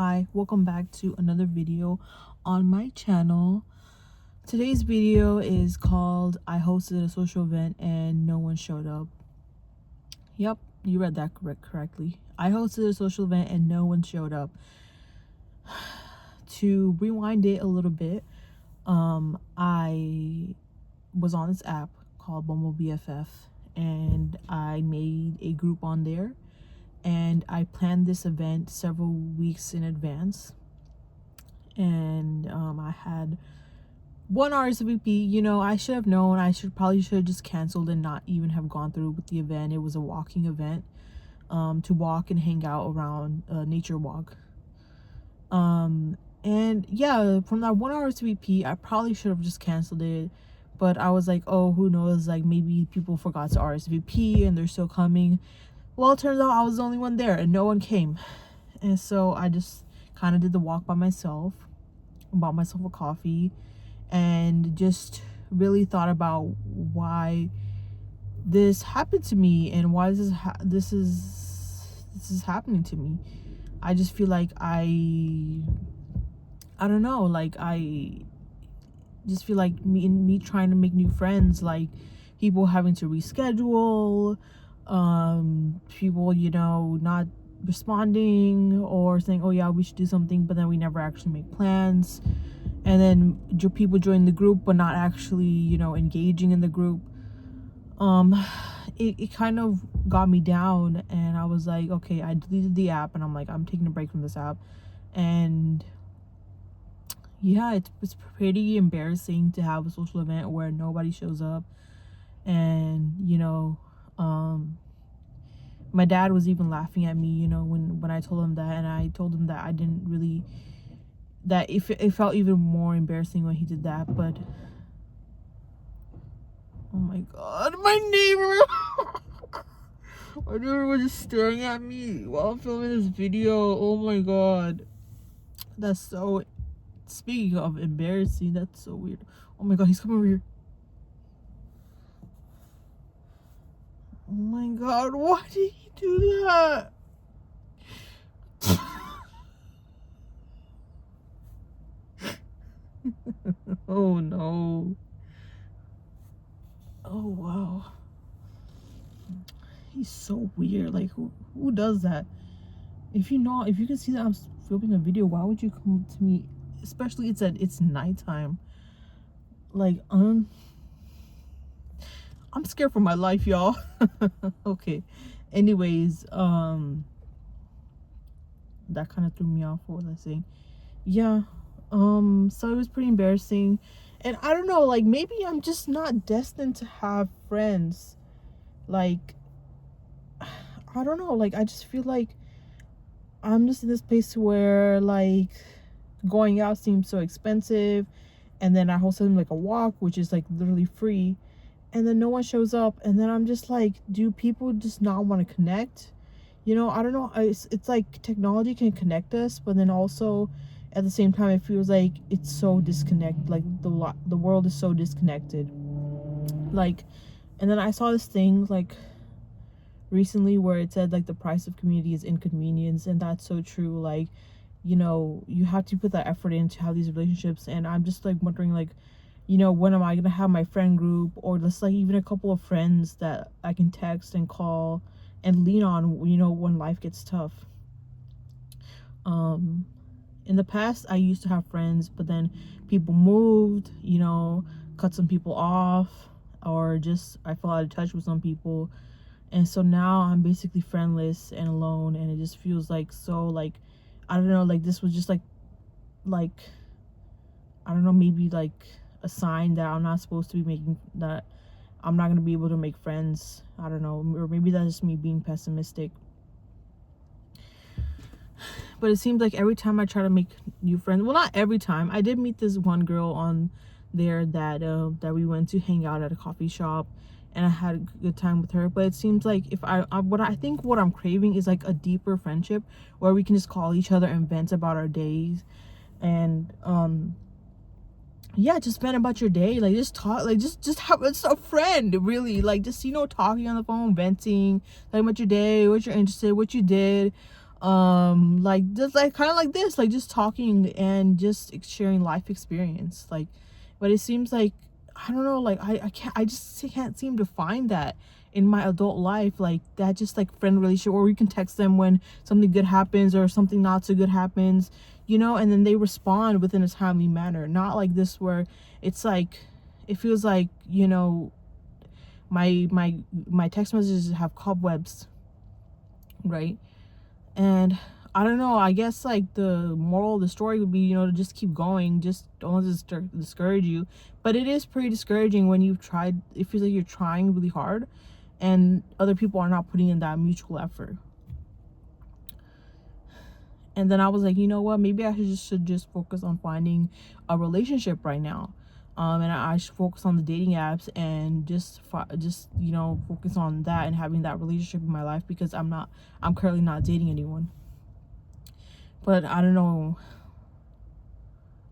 Hi, welcome back to another video on my channel. Today's video is called I hosted a social event and no one showed up. Yep, you read that correctly. I hosted a social event and no one showed up. To rewind it a little bit, I was on this app called Bumble BFF and I made a group on there. And I planned this event several weeks in advance. And I had one RSVP. You know, I should have known. I probably should have just canceled and not even have gone through with the event. It was a walking event, to walk and hang out around nature walk. And yeah, from that one RSVP, I probably should have just canceled it. But I was like, oh, who knows? Like maybe people forgot to RSVP and they're still coming. Well, it turns out I was the only one there and no one came. And so I just kind of did the walk by myself, bought myself a coffee, and just really thought about why this happened to me and why this is happening to me. I just feel like I don't know, like I just feel like me trying to make new friends, like people having to reschedule, people, you know, not responding or saying, oh yeah, we should do something, but then we never actually make plans, and then people join the group but not actually, you know, engaging in the group. It kind of got me down, and I was like, okay, I deleted the app and I'm like, I'm taking a break from this app. And yeah, it's pretty embarrassing to have a social event where nobody shows up. And you know, my dad was even laughing at me, you know, when I told him that, and I told him that I didn't really, that it felt even more embarrassing when he did that. But oh my god, my neighbor my neighbor was just staring at me while I'm filming this video. Oh my god, that's so, speaking of embarrassing, that's so weird. Oh my god, he's coming over here. Oh my god, why did he do that? Oh no. Oh wow. He's so weird. Like who does that? If you can see that I'm filming a video, why would you come to me? Especially it's nighttime. Like I'm scared for my life, y'all. Okay. Anyways, that kind of threw me off. What was I saying? Yeah. So it was pretty embarrassing. And I don't know, like maybe I'm just not destined to have friends. Like I don't know, like I just feel like I'm just in this place where like going out seems so expensive, and then I host them like a walk, which is like literally free, and then no one shows up, and then I'm just like, do people just not want to connect? You know, I don't know. It's like technology can connect us, but then also at the same time it feels like it's so disconnected, like the world is so disconnected. Like, and then I saw this thing like recently where it said like the price of community is inconvenience, and that's so true. Like, you know, you have to put that effort in to have these relationships, and I'm just like wondering, like, you know, when am I gonna have my friend group, or just like even a couple of friends that I can text and call and lean on, you know, when life gets tough. In the past I used to have friends, but then people moved, you know, cut some people off, or just I fell out of touch with some people. And so now I'm basically friendless and alone, and it just feels like so, like, I don't know, like this was just like I don't know, maybe like a sign that I'm not supposed to be making, that I'm not gonna be able to make friends. I don't know, or maybe that's just me being pessimistic. But it seems like every time I try to make new friends, well, not every time. I did meet this one girl on there that we went to hang out at a coffee shop, and I had a good time with her. But it seems like if what I'm craving is like a deeper friendship where we can just call each other and vent about our days, and yeah, just vent about your day, like just talk, like just have it's a friend, really, like just, you know, talking on the phone, venting, like about your day, what you're interested, what you did, like just like kind of like this, like just talking and just sharing life experience, like. But it seems like, I don't know, like I just can't seem to find that in my adult life, like that just like friend relationship, or you can text them when something good happens or something not so good happens, and then they respond within a timely manner, not like this where it's like, it feels like, my text messages have cobwebs, right? And I don't know, I guess like the moral of the story would be, to just keep going, just don't let this discourage you. But it is pretty discouraging when you've tried, it feels like you're trying really hard and other people are not putting in that mutual effort. And then I was like, you know what, maybe I should just focus on finding a relationship right now. And I should focus on the dating apps and just focus on that and having that relationship in my life, because I'm currently not dating anyone. But I don't know,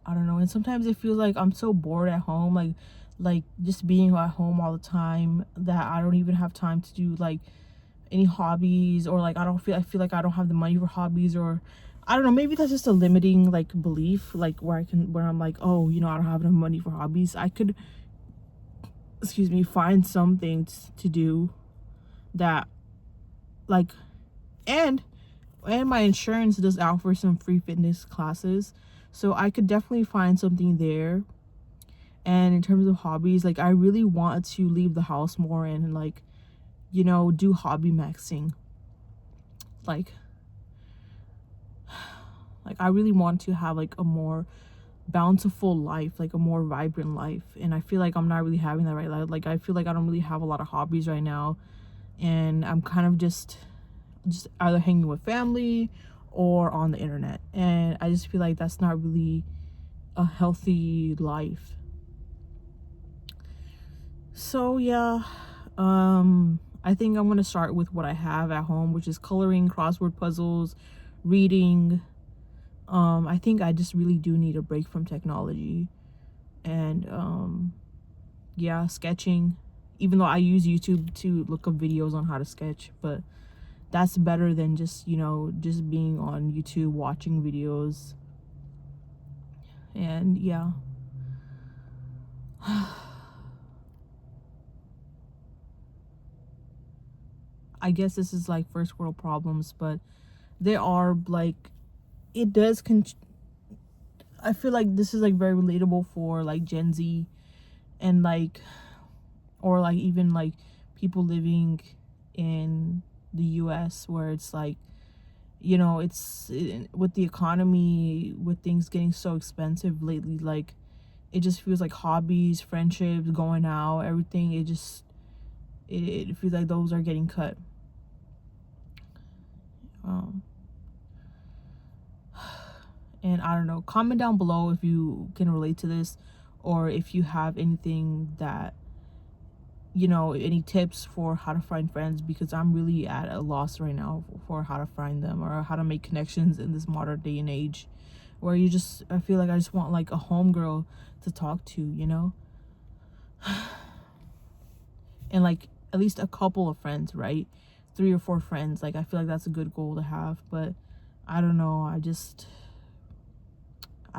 and sometimes it feels like I'm so bored at home, like just being at home all the time, that I don't even have time to do like any hobbies, or like I feel like I don't have the money for hobbies, or I don't know, maybe that's just a limiting like belief, like where I'm like, oh, I don't have enough money for hobbies. I could, find something to do that, like, and my insurance does offer some free fitness classes, so I could definitely find something there. And in terms of hobbies, like I really want to leave the house more and like, do hobby maxing. Like I really want to have like a more bountiful life, like a more vibrant life, and I feel like I'm not really having that right now. Like I feel like I don't really have a lot of hobbies right now, and I'm kind of just either hanging with family or on the internet, and I just feel like that's not really a healthy life. So yeah, I think I'm gonna start with what I have at home, which is coloring, crossword puzzles, reading. I think I just really do need a break from technology, and yeah, sketching, even though I use YouTube to look up videos on how to sketch, but that's better than just just being on YouTube watching videos. And yeah, I guess this is like first world problems, but there are like, it does I feel like this is like very relatable for like Gen Z, and like, or like even like people living in the US, where it's like, with the economy, with things getting so expensive lately, like it just feels like hobbies, friendships, going out, everything, it feels like those are getting cut. And I don't know, comment down below if you can relate to this, or if you have anything that, any tips for how to find friends, because I'm really at a loss right now for how to find them, or how to make connections in this modern day and age, where I feel like I just want like a homegirl to talk to, and like at least a couple of friends, right? 3 or 4 friends. Like I feel like that's a good goal to have, but I don't know, I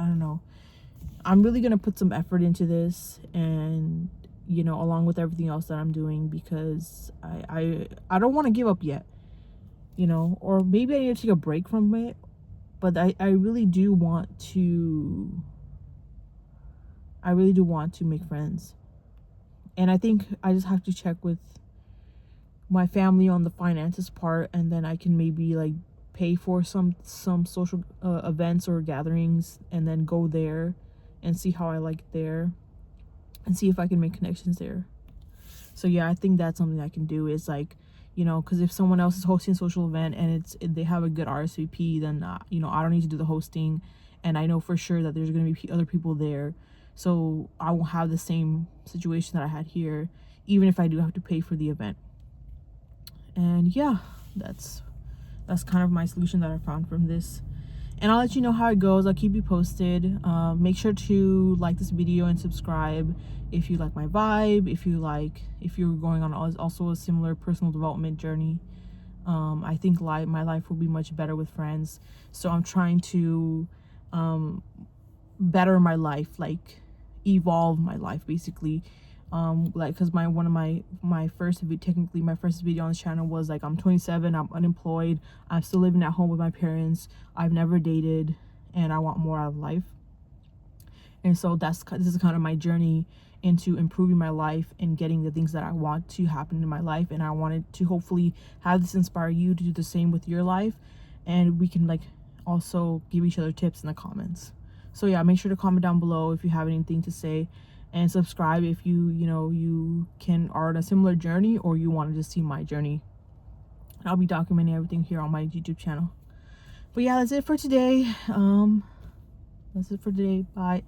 don't know. I'm really gonna put some effort into this, and along with everything else that I'm doing, because I don't want to give up yet, or maybe I need to take a break from it, but I really do want to make friends. And I think I just have to check with my family on the finances part, and then I can maybe like pay for some social events or gatherings, and then go there and see how I like it there, and see if I can make connections there. So yeah, I think that's something I can do, is like, because if someone else is hosting a social event and they have a good RSVP, then I don't need to do the hosting, and I know for sure that there's going to be other people there, so I won't have the same situation that I had here, even if I do have to pay for the event. And yeah, that's kind of my solution that I found from this, and I'll let you know how it goes. I'll keep you posted. Make sure to like this video and subscribe if you like my vibe, if you're going on also a similar personal development journey. I think my life will be much better with friends. So I'm trying to better my life, like evolve my life basically. Like, because one of my first technically my first video on this channel was like, I'm 27, I'm unemployed, I'm still living at home with my parents, I've never dated, and I want more out of life. And so this is kind of my journey into improving my life and getting the things that I want to happen in my life. And I wanted to hopefully have this inspire you to do the same with your life, and we can like also give each other tips in the comments. So yeah, make sure to comment down below if you have anything to say, and subscribe if you are on a similar journey or you wanted to see my journey. I'll be documenting everything here on my YouTube channel. But yeah, that's it for today. Bye.